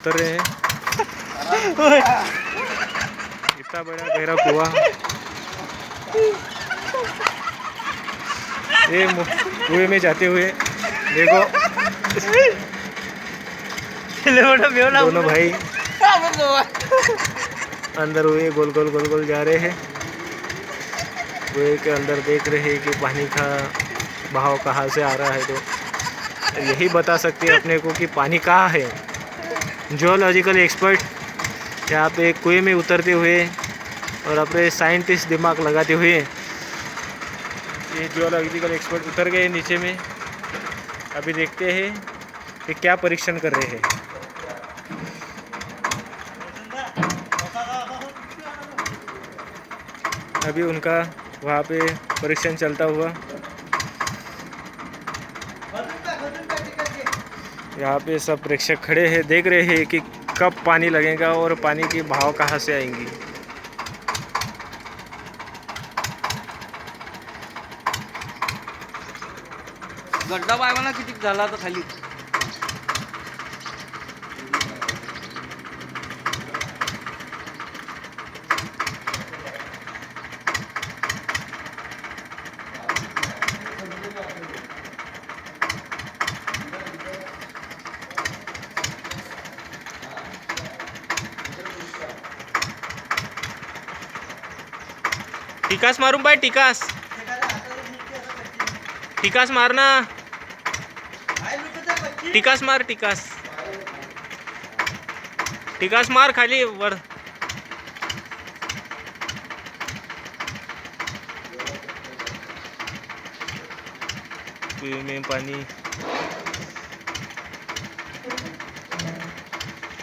उतर रहे हैं। इतना बड़ा गहरा कुआं, ये कुएं में जाते हुए देखो दोनों भाई अंदर हुए गोल गोल गोल गोल जा रहे हैं। कुएं के अंदर देख रहे हैं कि पानी का बहाव कहाँ से आ रहा है, तो यही बता सकते हैं अपने को कि पानी कहाँ है। जियोलॉजिकल एक्सपर्ट यहाँ पे कुएं में उतरते हुए और अपने साइंटिस्ट दिमाग लगाते हुए, ये जियोलॉजिकल एक्सपर्ट उतर गए नीचे में। अभी देखते हैं कि क्या परीक्षण कर रहे हैं। अभी उनका वहाँ पे परीक्षण चलता हुआ, यहाँ पे सब प्रेक्षक खड़े हैं, देख रहे हैं कि कब पानी लगेगा और पानी की बहाव कहाँ से आएंगी। गड्डा बायवाना किती झाला तर खाली टिकास मारून पाय, टिकास टिकास मारना, टिकास मार, टिकास टिकास मार खाली वर। कुएं में पानी,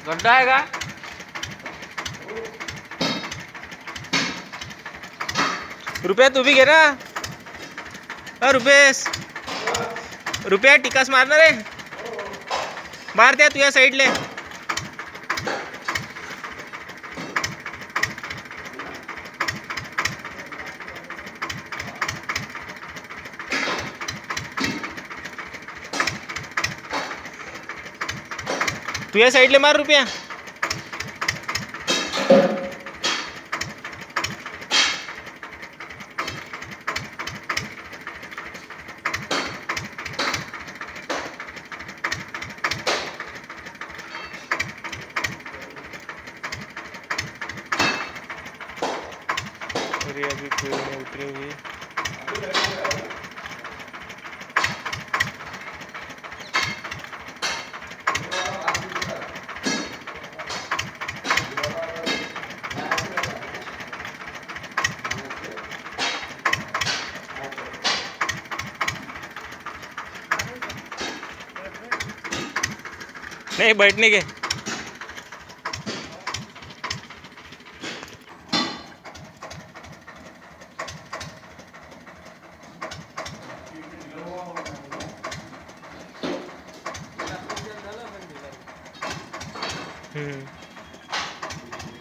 गड्डा आहे का? रुपया तू भी घे ना। रुपेश, रुपया टिकास मारना रे, मार द्या तुझ्या साईडले। तुझ्या साईडले मार रुपया। और ये अभी कुएं में उतरे हुए, नहीं बैठने के। हम्म